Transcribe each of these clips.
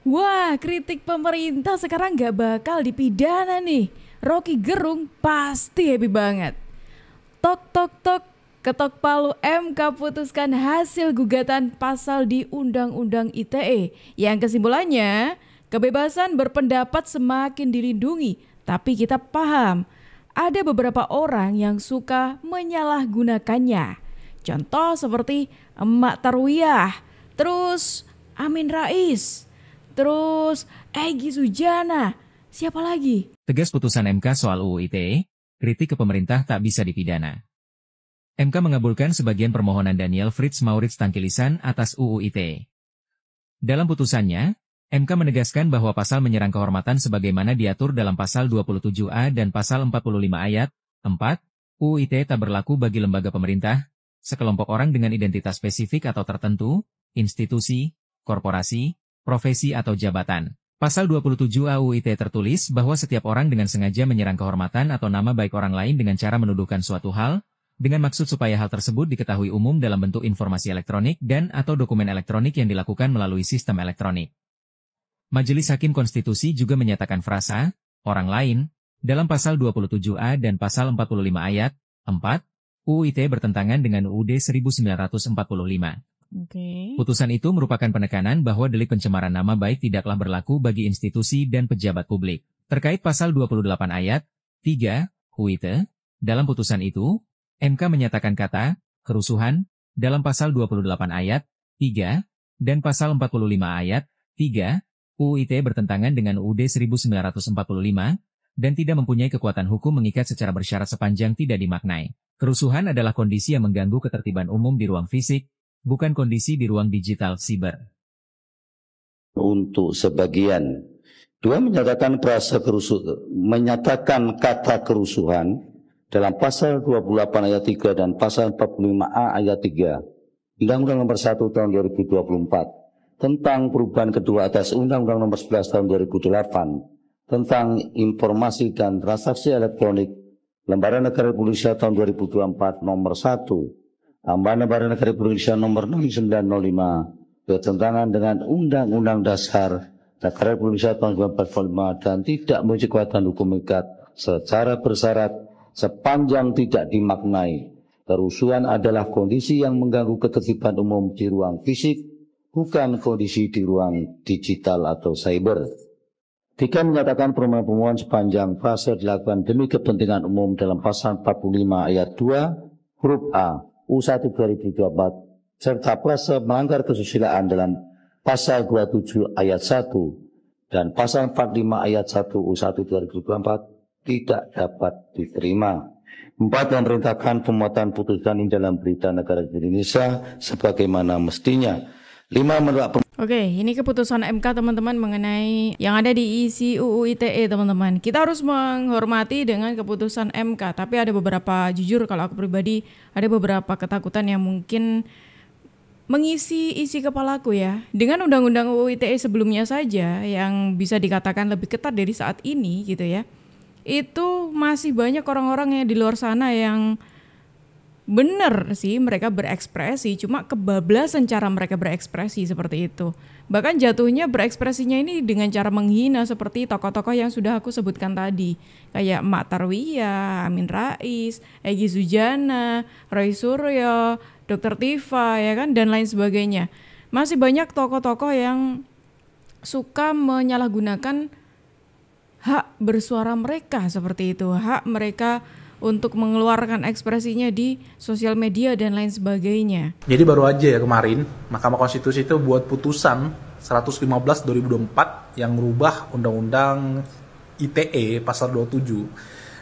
Wah, kritik pemerintah sekarang nggak bakal dipidana nih. Rocky Gerung pasti happy banget. Tok tok tok, ketok palu MK putuskan hasil gugatan pasal di Undang-Undang ITE yang kesimpulannya kebebasan berpendapat semakin dilindungi. Tapi kita paham, ada beberapa orang yang suka menyalahgunakannya. Contoh seperti Emak Tarwiyah, terus Amin Rais, terus Egy Sujana, siapa lagi? Tegas putusan MK soal UU ITE, kritik ke pemerintah tak bisa dipidana. MK mengabulkan sebagian permohonan Daniel Fritz Maurits Tangkilisan atas UU ITE. Dalam putusannya, MK menegaskan bahwa pasal menyerang kehormatan sebagaimana diatur dalam pasal 27A dan pasal 45 ayat 4, UU ITE tak berlaku bagi lembaga pemerintah, sekelompok orang dengan identitas spesifik atau tertentu, institusi, korporasi, profesi atau jabatan. Pasal 27 UU ITE tertulis bahwa setiap orang dengan sengaja menyerang kehormatan atau nama baik orang lain dengan cara menuduhkan suatu hal, dengan maksud supaya hal tersebut diketahui umum dalam bentuk informasi elektronik dan atau dokumen elektronik yang dilakukan melalui sistem elektronik. Majelis Hakim Konstitusi juga menyatakan frasa, orang lain, dalam pasal 27A dan pasal 45 ayat 4, UU ITE bertentangan dengan UUD 1945. Putusan itu merupakan penekanan bahwa delik pencemaran nama baik tidaklah berlaku bagi institusi dan pejabat publik. Terkait pasal 28 ayat 3 UU ITE, dalam putusan itu, MK menyatakan kata kerusuhan dalam pasal 28 ayat 3 dan pasal 45 ayat 3 UU ITE bertentangan dengan UUD 1945 dan tidak mempunyai kekuatan hukum mengikat secara bersyarat sepanjang tidak dimaknai. Kerusuhan adalah kondisi yang mengganggu ketertiban umum di ruang fisik, bukan kondisi di ruang digital siber. Untuk sebagian, dua menyatakan kata kerusuhan dalam pasal 28 ayat 3 dan pasal 45A ayat 3 Undang-Undang Nomor 1 Tahun 2024 tentang perubahan kedua atas Undang-Undang Nomor 11 Tahun 2008 tentang informasi dan transaksi elektronik Lembaran Negara Republik Indonesia tahun 2024 Nomor 1 Tambahan Lembaran Negara Republik Indonesia Nomor 6905 bertentangan dengan Undang-Undang Dasar Negara Republik Indonesia tahun 1945 dan tidak memiliki kekuatan hukum mengikat secara bersyarat sepanjang tidak dimaknai. Kerusuhan adalah kondisi yang mengganggu ketertiban umum di ruang fisik, bukan kondisi di ruang digital atau cyber. Tiga menyatakan pemohon sepanjang fase dilakukan demi kepentingan umum dalam pasal 45 ayat 2 huruf A U1 2024 serta fase melanggar kesusilaan dalam pasal 27 ayat 1 dan pasal 45 ayat 1 U1 2024 tidak dapat diterima. 4. Memerintahkan pemuatan putusan ini dalam berita negara Indonesia sebagaimana mestinya. 5. Menolak. Oke, ini keputusan MK teman-teman mengenai yang ada di isi UU ITE teman-teman. Kita harus menghormati dengan keputusan MK, tapi ada beberapa, jujur kalau aku pribadi, ada beberapa ketakutan yang mungkin mengisi isi kepalaku ya. Dengan undang-undang UU ITE sebelumnya saja yang bisa dikatakan lebih ketat dari saat ini gitu ya. Itu masih banyak orang-orang yang di luar sana yang benar sih mereka berekspresi, cuma kebablasan cara mereka berekspresi seperti itu. Bahkan jatuhnya berekspresinya ini dengan cara menghina seperti tokoh-tokoh yang sudah aku sebutkan tadi. Kayak Emak Tarwiyah, Amin Rais, Egy Sujana, Roy Suryo, Dr. Tifa ya kan, dan lain sebagainya. Masih banyak tokoh-tokoh yang suka menyalahgunakan hak bersuara mereka seperti itu, hak mereka untuk mengeluarkan ekspresinya di sosial media dan lain sebagainya. Jadi baru aja ya kemarin Mahkamah Konstitusi itu buat putusan 115/2024 yang merubah Undang-Undang ITE pasal 27,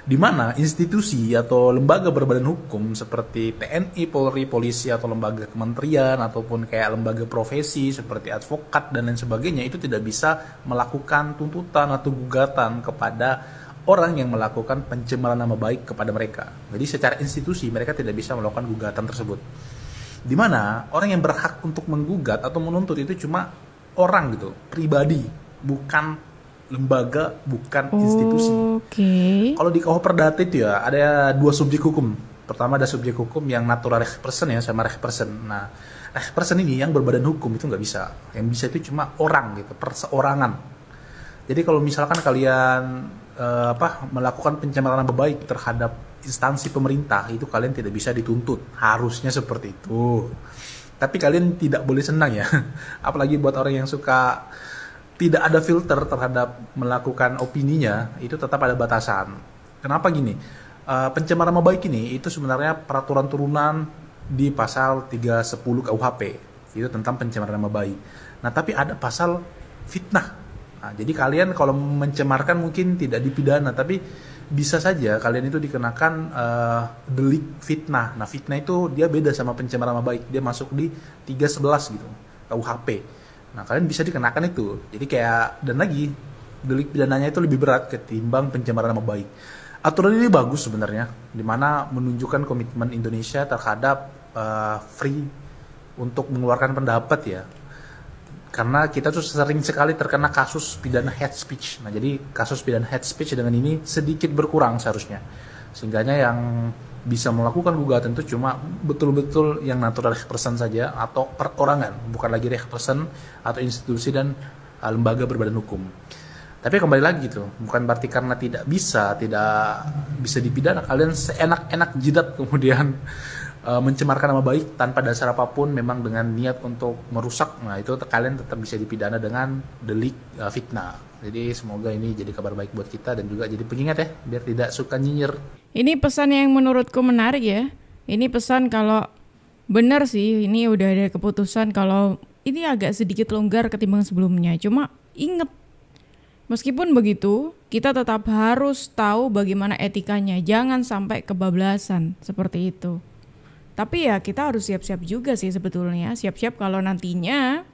di mana institusi atau lembaga berbadan hukum seperti TNI, Polri, polisi atau lembaga kementerian ataupun kayak lembaga profesi seperti advokat dan lain sebagainya itu tidak bisa melakukan tuntutan atau gugatan kepada orang yang melakukan pencemaran nama baik kepada mereka. Jadi secara institusi mereka tidak bisa melakukan gugatan tersebut. Di mana orang yang berhak untuk menggugat atau menuntut itu cuma orang gitu, pribadi, bukan lembaga, bukan institusi. Kalau di KUH Perdata itu ya ada dua subjek hukum. Pertama ada subjek hukum yang natural person ya sama reh person. Nah, person ini yang berbadan hukum itu nggak bisa. Yang bisa itu cuma orang gitu, perseorangan. Jadi kalau misalkan kalian melakukan pencemaran nama baik terhadap instansi pemerintah, itu kalian tidak bisa dituntut. Harusnya seperti itu. Tapi kalian tidak boleh senang ya. Apalagi buat orang yang suka tidak ada filter terhadap melakukan opininya, itu tetap ada batasan. Kenapa gini? Pencemaran nama baik ini itu sebenarnya peraturan turunan di pasal 310 KUHP. Itu tentang pencemaran nama baik. Nah, tapi ada pasal fitnah. Nah, jadi kalian kalau mencemarkan mungkin tidak dipidana, tapi bisa saja kalian itu dikenakan delik fitnah. Nah, fitnah itu dia beda sama pencemaran nama baik. Dia masuk di 311 gitu, KUHP. Nah, kalian bisa dikenakan itu. Jadi kayak, dan lagi, delik pidananya itu lebih berat ketimbang pencemaran nama baik. Aturan ini bagus sebenarnya, dimana menunjukkan komitmen Indonesia terhadap free untuk mengeluarkan pendapat ya. Karena kita tuh sering sekali terkena kasus pidana hate speech. Nah, jadi kasus pidana hate speech dengan ini sedikit berkurang seharusnya. Sehingganya yang bisa melakukan gugatan itu cuma betul-betul yang natural person saja atau perorangan, bukan lagi person atau institusi dan lembaga berbadan hukum. Tapi kembali lagi gitu, bukan berarti karena tidak bisa dipidana, kalian seenak-enak jidat kemudian mencemarkan nama baik tanpa dasar apapun, memang dengan niat untuk merusak. Nah, itu kalian tetap bisa dipidana dengan delik fitnah. Jadi semoga ini jadi kabar baik buat kita dan juga jadi pengingat ya, biar tidak suka nyinyir. Ini pesan yang menurutku menarik ya. Ini pesan kalau benar sih, ini udah ada keputusan kalau ini agak sedikit longgar ketimbang sebelumnya. Cuma ingat, meskipun begitu, kita tetap harus tahu bagaimana etikanya. Jangan sampai kebablasan seperti itu. Tapi ya kita harus siap-siap juga sih sebetulnya. Siap-siap kalau nantinya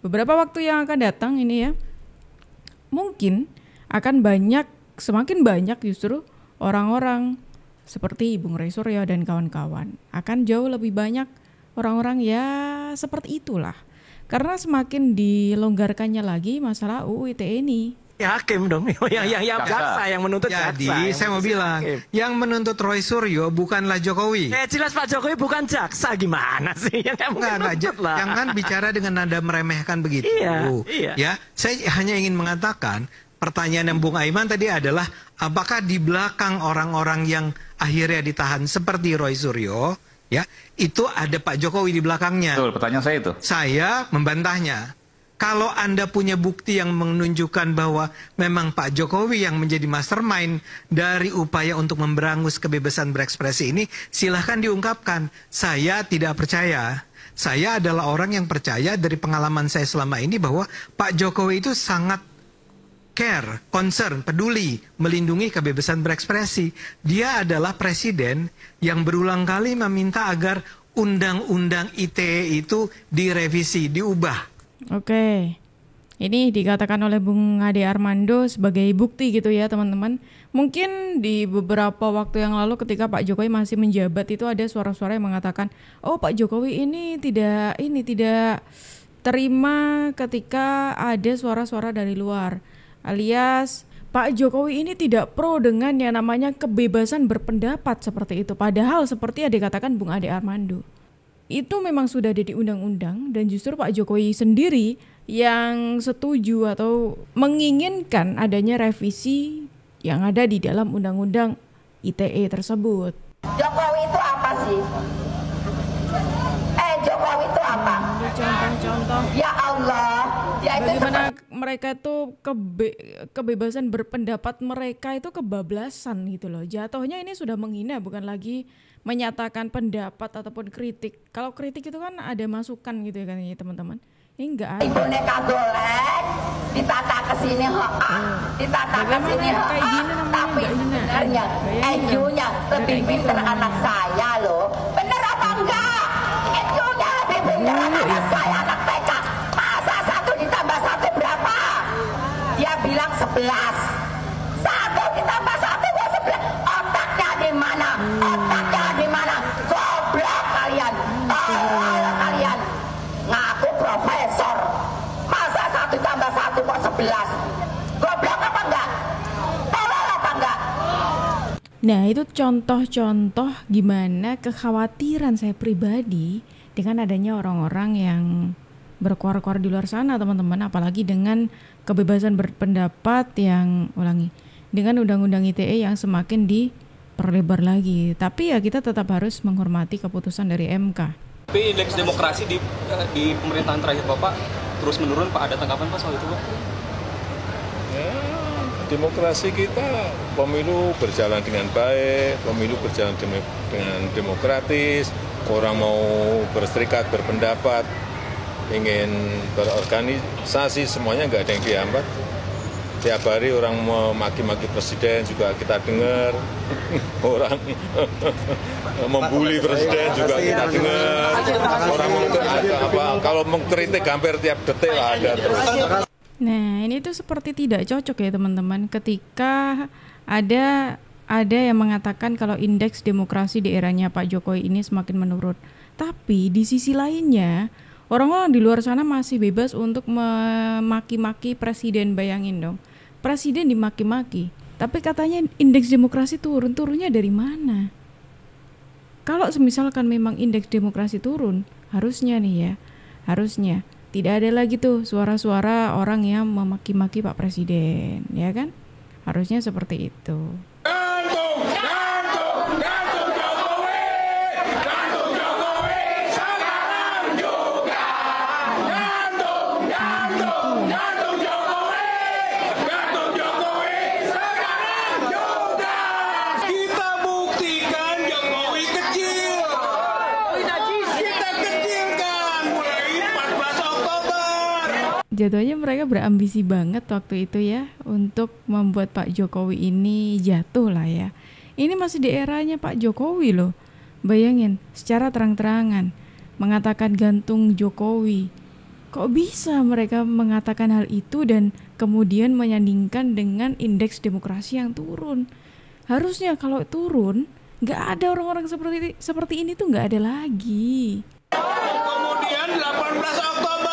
beberapa waktu yang akan datang ini ya, mungkin akan semakin banyak justru orang-orang seperti Bung Ray Suryo dan kawan-kawan. Akan jauh lebih banyak orang-orang ya seperti itulah. Karena semakin dilonggarkannya lagi masalah UU ITE ini. Ya hakim dong, yang jaksa yang menuntut jaksa. Jadi saya mau bilang, yang menuntut Roy Suryo bukanlah Jokowi. Jelas Pak Jokowi bukan jaksa, gimana sih? Jangan bicara dengan nada meremehkan begitu. Iya. Ya, saya hanya ingin mengatakan, pertanyaan yang Bung Aiman tadi adalah, apakah di belakang orang-orang yang akhirnya ditahan seperti Roy Suryo, ya, itu ada Pak Jokowi di belakangnya? Betul, pertanyaan saya itu. Saya membantahnya. Kalau Anda punya bukti yang menunjukkan bahwa memang Pak Jokowi yang menjadi mastermind dari upaya untuk memberangus kebebasan berekspresi ini, silahkan diungkapkan. Saya tidak percaya. Saya adalah orang yang percaya dari pengalaman saya selama ini bahwa Pak Jokowi itu sangat care, concern, peduli, melindungi kebebasan berekspresi. Dia adalah presiden yang berulang kali meminta agar undang-undang ITE itu direvisi, diubah. Oke, ini dikatakan oleh Bung Ade Armando sebagai bukti gitu ya teman-teman. Mungkin di beberapa waktu yang lalu ketika Pak Jokowi masih menjabat itu ada suara-suara yang mengatakan, oh Pak Jokowi ini tidak terima ketika ada suara-suara dari luar. Alias Pak Jokowi ini tidak pro dengan yang namanya kebebasan berpendapat seperti itu. Padahal seperti yang dikatakan Bung Ade Armando, itu memang sudah ada di undang-undang dan justru Pak Jokowi sendiri yang setuju atau menginginkan adanya revisi yang ada di dalam undang-undang ITE tersebut. Jokowi itu apa sih? Jokowi itu apa? Contoh-contoh. Ya Allah. Ya itu bagaimana mereka itu kebebasan berpendapat mereka itu kebablasan gitu loh. Jatuhnya ini sudah menghina, bukan lagi menyatakan pendapat ataupun kritik. Kalau kritik itu kan ada masukan gitu ya kan ya teman-teman. Ini enggak ada. Boneka golek ditata ke sini ditata ke sini kayak gini namanya, tapi sebenarnya EQ-nya lebih pintar anak saya loh. Bener apa enggak? EQ-nya lebih pintar anak saya, anak TK. Masa 1 ditambah 1 berapa? Dia bilang 11. 1 ditambah 1 buat 11. Otaknya di mana? Otaknya di mana? Goblok kalian. Tolong kalian. Ngaku profesor. Masa 1 tambah 1 kok 11? Goblok apa enggak? Tolong apa enggak? Nah itu contoh-contoh gimana kekhawatiran saya pribadi dengan adanya orang-orang yang berkuar-kuar di luar sana teman-teman, apalagi dengan kebebasan berpendapat yang dengan undang-undang ITE yang semakin diperlebar lagi. Tapi ya kita tetap harus menghormati keputusan dari MK. Tapi indeks demokrasi di pemerintahan terakhir Bapak terus menurun Pak, ada tanggapan Pak soal itu Pak? Ya, demokrasi kita, pemilu berjalan dengan baik, pemilu berjalan dengan demokratis, orang mau berserikat, berpendapat, ingin berorganisasi, semuanya nggak ada yang dihambat. Tiap hari orang memaki-maki presiden juga kita dengar, orang membuli presiden juga kita dengar, orang kalau mengkritik hampir tiap detik lah ada terus. Nah, ini tuh seperti tidak cocok ya teman-teman, ketika ada yang mengatakan kalau indeks demokrasi di eranya Pak Jokowi ini semakin menurun. Tapi di sisi lainnya, orang-orang di luar sana masih bebas untuk memaki-maki presiden, bayangin dong. Presiden dimaki-maki, tapi katanya indeks demokrasi turun. Turunnya dari mana? Kalau misalkan memang indeks demokrasi turun, harusnya tidak ada lagi tuh suara-suara orang yang memaki-maki Pak Presiden, ya kan? Harusnya seperti itu. Jatuhnya mereka berambisi banget waktu itu ya untuk membuat Pak Jokowi ini jatuh lah ya. Ini masih di eranya Pak Jokowi loh. Bayangin, secara terang-terangan mengatakan gantung Jokowi. Kok bisa mereka mengatakan hal itu dan kemudian menyandingkan dengan indeks demokrasi yang turun? Harusnya kalau turun, nggak ada orang-orang seperti ini tuh nggak ada lagi. Kemudian 18 Oktober.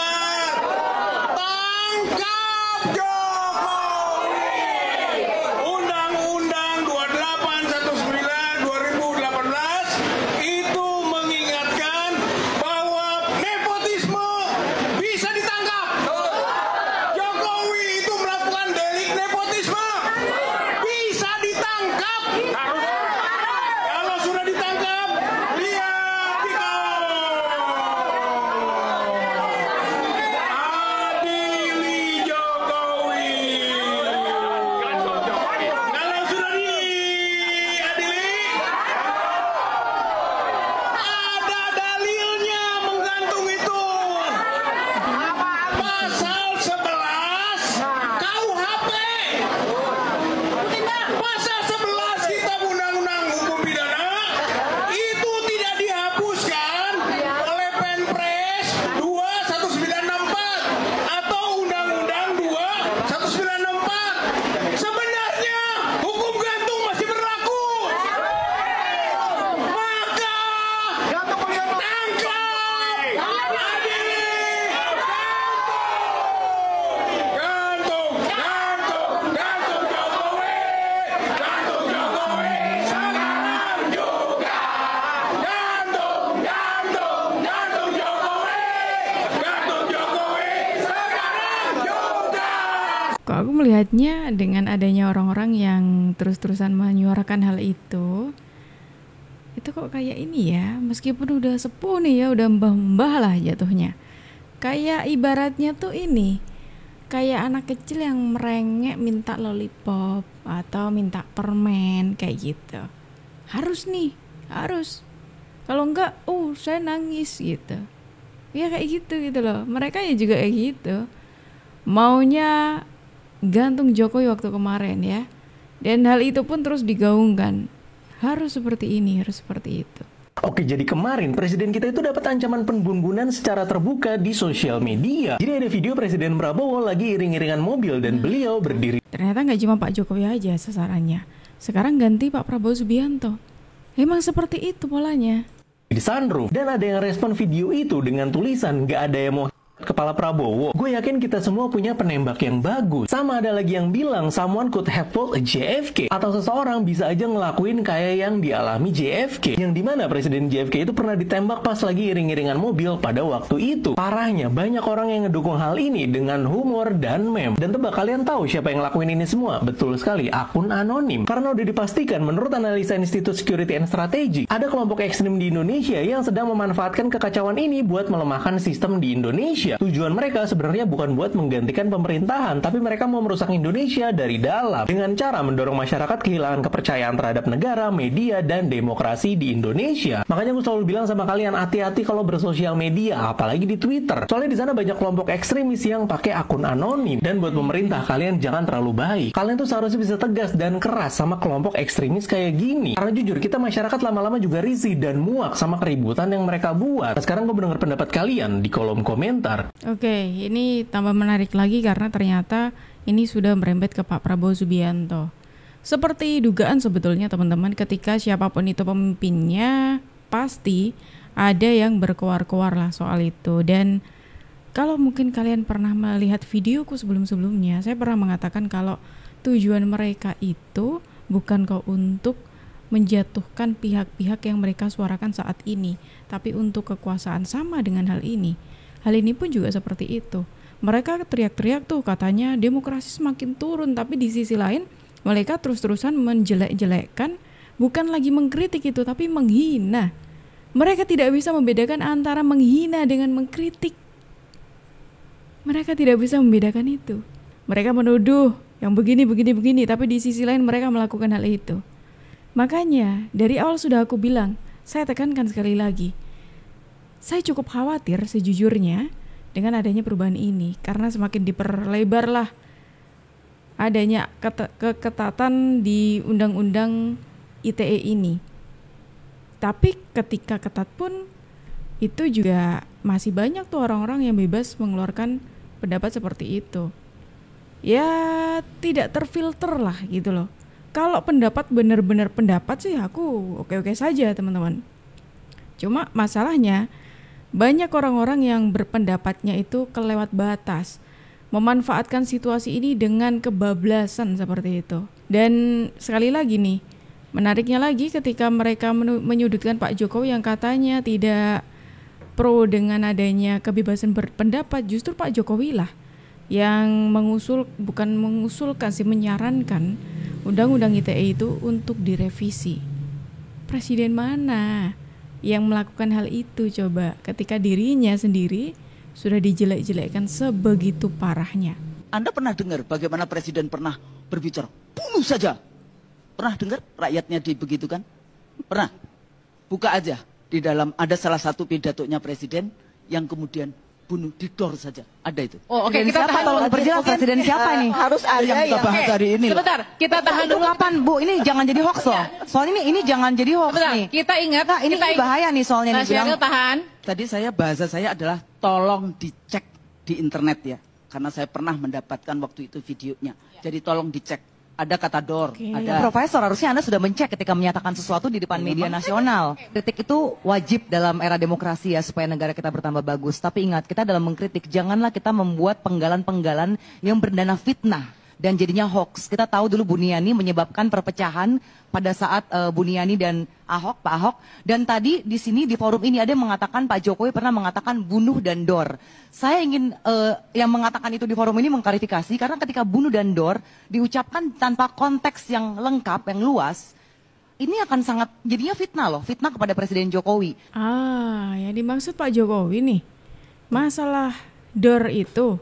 Aku melihatnya dengan adanya orang-orang yang terus-terusan menyuarakan hal itu kok kayak ini ya, meskipun udah sepuh nih ya, udah mbah-mbah lah jatuhnya. Kayak ibaratnya tuh ini, kayak anak kecil yang merengek minta lollipop atau minta permen kayak gitu. Harus nih, harus. Kalau enggak, saya nangis gitu. Ya kayak gitu loh. Mereka ya juga kayak gitu. Maunya gantung Jokowi waktu kemarin ya. Dan hal itu pun terus digaungkan. Harus seperti ini, harus seperti itu. Oke, jadi kemarin presiden kita itu dapat ancaman penbumbunan secara terbuka di sosial media. Jadi ada video Presiden Prabowo lagi iring-iringan mobil dan beliau berdiri. Ternyata nggak cuma Pak Jokowi aja sasarannya. Sekarang ganti Pak Prabowo Subianto. Emang seperti itu polanya. Di sunroof. Dan ada yang respon video itu dengan tulisan nggak ada yang mau Kepala Prabowo. Gue yakin kita semua punya penembak yang bagus. Sama ada lagi yang bilang someone could have pulled a JFK, atau seseorang bisa aja ngelakuin kayak yang dialami JFK, yang dimana Presiden JFK itu pernah ditembak pas lagi iring-iringan mobil pada waktu itu. Parahnya banyak orang yang ngedukung hal ini dengan humor dan meme. Dan tebak kalian tahu siapa yang ngelakuin ini semua? Betul sekali, akun anonim. Karena udah dipastikan menurut analisa Institute Security and Strategy, ada kelompok ekstrim di Indonesia yang sedang memanfaatkan kekacauan ini buat melemahkan sistem di Indonesia. Tujuan mereka sebenarnya bukan buat menggantikan pemerintahan, tapi mereka mau merusak Indonesia dari dalam dengan cara mendorong masyarakat kehilangan kepercayaan terhadap negara, media, dan demokrasi di Indonesia. Makanya gue selalu bilang sama kalian, hati-hati kalau bersosial media, apalagi di Twitter. Soalnya di sana banyak kelompok ekstremis yang pakai akun anonim. Dan buat pemerintah, kalian jangan terlalu baik. Kalian tuh seharusnya bisa tegas dan keras sama kelompok ekstremis kayak gini. Karena jujur, kita masyarakat lama-lama juga risih dan muak sama keributan yang mereka buat. Nah, sekarang gue mau dengar pendapat kalian di kolom komentar. Oke, ini tambah menarik lagi karena ternyata ini sudah merembet ke Pak Prabowo Subianto. Seperti dugaan sebetulnya teman-teman, ketika siapapun itu pemimpinnya, pasti ada yang berkoar-koar lah soal itu. Dan kalau mungkin kalian pernah melihat videoku sebelum-sebelumnya, saya pernah mengatakan kalau tujuan mereka itu bukan kok untuk menjatuhkan pihak-pihak yang mereka suarakan saat ini, tapi untuk kekuasaan. Sama dengan hal ini. Hal ini pun juga seperti itu. Mereka teriak-teriak tuh katanya demokrasi semakin turun, tapi di sisi lain mereka terus-terusan menjelek-jelekkan, bukan lagi mengkritik itu, tapi menghina. Mereka tidak bisa membedakan antara menghina dengan mengkritik. Mereka tidak bisa membedakan itu. Mereka menuduh yang begini, tapi di sisi lain mereka melakukan hal itu. Makanya dari awal sudah aku bilang, saya tekankan sekali lagi, saya cukup khawatir sejujurnya dengan adanya perubahan ini, karena semakin diperlebarlah adanya keketatan di undang-undang ITE ini. Tapi ketika ketat pun itu juga masih banyak tuh orang-orang yang bebas mengeluarkan pendapat seperti itu. Ya tidak terfilter lah gitu loh. Kalau pendapat benar-benar pendapat sih aku oke-oke saja teman-teman. Cuma masalahnya banyak orang-orang yang berpendapatnya itu kelewat batas, memanfaatkan situasi ini dengan kebablasan seperti itu. Dan sekali lagi nih, menariknya lagi ketika mereka menyudutkan Pak Jokowi yang katanya tidak pro dengan adanya kebebasan berpendapat, justru Pak Jokowi lah yang mengusulkan sih, menyarankan undang-undang ITE itu untuk direvisi. Presiden mana yang melakukan hal itu coba, ketika dirinya sendiri sudah dijelek-jelekkan sebegitu parahnya. Anda pernah dengar bagaimana presiden pernah berbicara, bunuh saja? Pernah dengar rakyatnya dibegitukan? Pernah? Buka aja, di dalam ada salah satu pidatonya presiden yang kemudian bunuh, didor saja. Ada itu. Oh, oke, kita tahan dulu. Berjelas presiden siapa nih? Harus ada yang kita bahas hari ini. Sebentar, kita tahan dulu. Kapan, Bu? Ini jangan jadi hoax loh. Soalnya ini jangan jadi hoax nih. Kita ingat, nah, ini bahaya nih soalnya nih bilang. Tahan. Tadi bahasa saya adalah tolong dicek di internet ya. Karena saya pernah mendapatkan waktu itu videonya. Jadi tolong dicek. Ada kata dor. Ada. Profesor, harusnya Anda sudah mencek ketika menyatakan sesuatu di depan media nasional. Kritik itu wajib dalam era demokrasi ya, supaya negara kita bertambah bagus. Tapi ingat, kita dalam mengkritik, janganlah kita membuat penggalan-penggalan yang berdana fitnah dan jadinya hoax. Kita tahu dulu Buniani menyebabkan perpecahan pada saat Buniani dan Pak Ahok. Dan tadi di sini di forum ini ada yang mengatakan Pak Jokowi pernah mengatakan bunuh dan dor. Saya ingin yang mengatakan itu di forum ini mengklarifikasi, karena ketika bunuh dan dor diucapkan tanpa konteks yang lengkap, yang luas, ini akan sangat jadinya fitnah loh, fitnah kepada Presiden Jokowi. Yang dimaksud Pak Jokowi nih, masalah dor itu.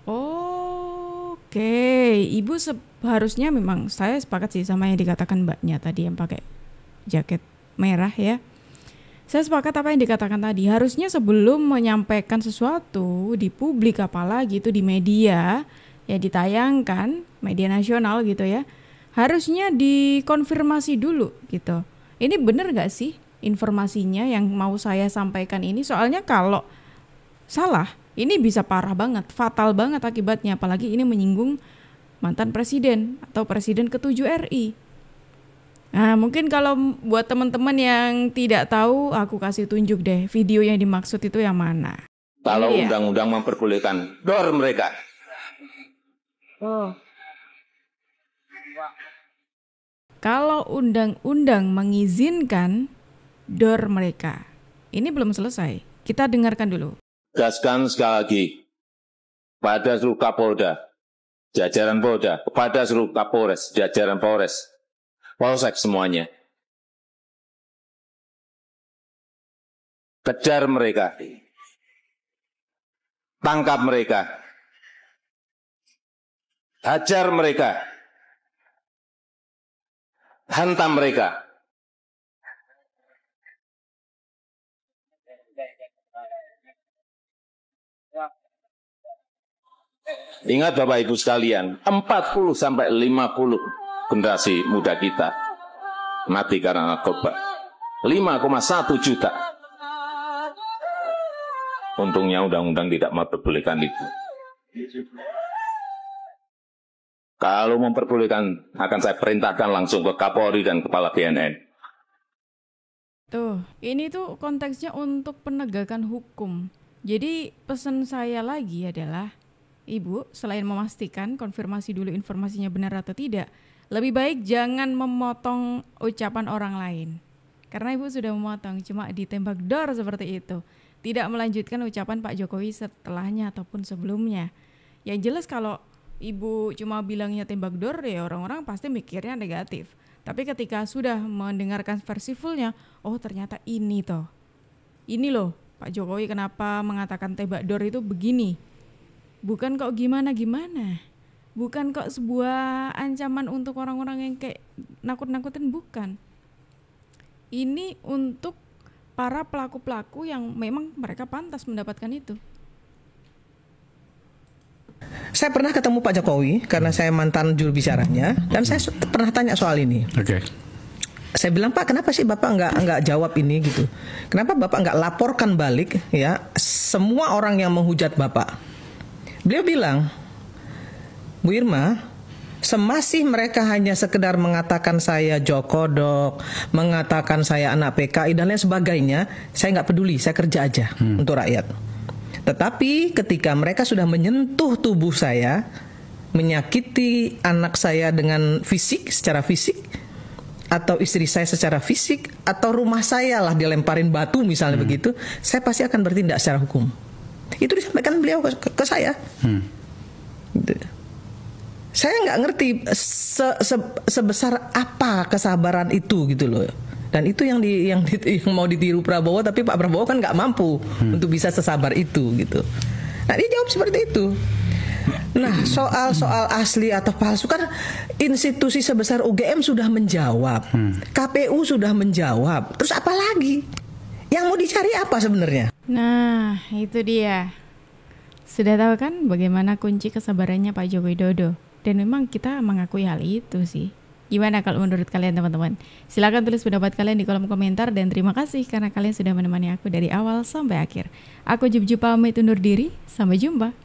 Oke, Ibu seharusnya memang, saya sepakat sih sama yang dikatakan Mbaknya tadi yang pakai jaket merah ya. Saya sepakat apa yang dikatakan tadi. Harusnya sebelum menyampaikan sesuatu di publik, apalagi itu di media, ya ditayangkan, media nasional gitu ya, harusnya dikonfirmasi dulu gitu. Ini benar gak sih informasinya yang mau saya sampaikan ini? Soalnya kalau salah, ini bisa parah banget, fatal banget akibatnya. Apalagi ini menyinggung mantan presiden atau presiden ke-7 RI. Nah, mungkin kalau buat teman-teman yang tidak tahu, aku kasih tunjuk deh video yang dimaksud itu yang mana. Kalau Iya. undang-undang memperbolehkan dor mereka. Kalau undang-undang mengizinkan dor mereka. Ini belum selesai. Kita dengarkan dulu. Gaskan sekali lagi pada seluruh Kapolda, jajaran Polda, kepada seluruh Kapolres, jajaran Polres, Polsek semuanya. Kejar mereka. Tangkap mereka. Hajar mereka. Hantam mereka. Ingat Bapak Ibu sekalian, 40 sampai 50 generasi muda kita mati karena narkoba. 5,1 juta. Untungnya undang-undang tidak memperbolehkan itu. Kalau memperbolehkan, akan saya perintahkan langsung ke Kapolri dan Kepala BNN. Tuh, ini tuh konteksnya untuk penegakan hukum. Jadi pesan saya lagi adalah, Ibu, selain memastikan konfirmasi dulu informasinya benar atau tidak, lebih baik jangan memotong ucapan orang lain. Karena Ibu sudah memotong, cuma ditembak dor seperti itu. Tidak melanjutkan ucapan Pak Jokowi setelahnya ataupun sebelumnya. Yang jelas kalau Ibu cuma bilangnya tembak dor, ya orang-orang pasti mikirnya negatif. Tapi ketika sudah mendengarkan versi fullnya, oh ternyata ini toh. Ini loh, Pak Jokowi kenapa mengatakan tembak dor itu begini. Bukan kok gimana-gimana. Bukan kok sebuah ancaman untuk orang-orang yang kayak nakut-nakutin, bukan. Ini untuk para pelaku-pelaku yang memang mereka pantas mendapatkan itu. Saya pernah ketemu Pak Jokowi karena saya mantan juru bicaranya dan saya pernah tanya soal ini. Oke. Saya bilang, Pak, kenapa sih Bapak nggak jawab ini gitu? Kenapa Bapak nggak laporkan balik ya semua orang yang menghujat Bapak? Beliau bilang, Bu Irma, semasih mereka hanya sekedar mengatakan saya jokodok, mengatakan saya anak PKI dan lain sebagainya, saya nggak peduli, saya kerja aja untuk rakyat. Tetapi ketika mereka sudah menyentuh tubuh saya, menyakiti anak saya dengan fisik, secara fisik, atau istri saya secara fisik, atau rumah saya lah dilemparin batu misalnya begitu, saya pasti akan bertindak secara hukum. Itu disampaikan beliau ke saya. Gitu. Saya nggak ngerti sebesar apa kesabaran itu gitu loh. Dan itu yang mau ditiru Prabowo, tapi Pak Prabowo kan nggak mampu untuk bisa sesabar itu gitu. Nah dia jawab seperti itu. Nah soal asli atau palsu kan institusi sebesar UGM sudah menjawab, KPU sudah menjawab. Terus apa lagi? Yang mau dicari apa sebenarnya? Nah itu dia. Sudah tahu kan bagaimana kunci kesabarannya Pak Joko Widodo. Dan memang kita mengakui hal itu sih. Gimana kalau menurut kalian teman-teman? Silakan tulis pendapat kalian di kolom komentar dan terima kasih karena kalian sudah menemani aku dari awal sampai akhir. Aku Jup pamit undur diri, sampai jumpa.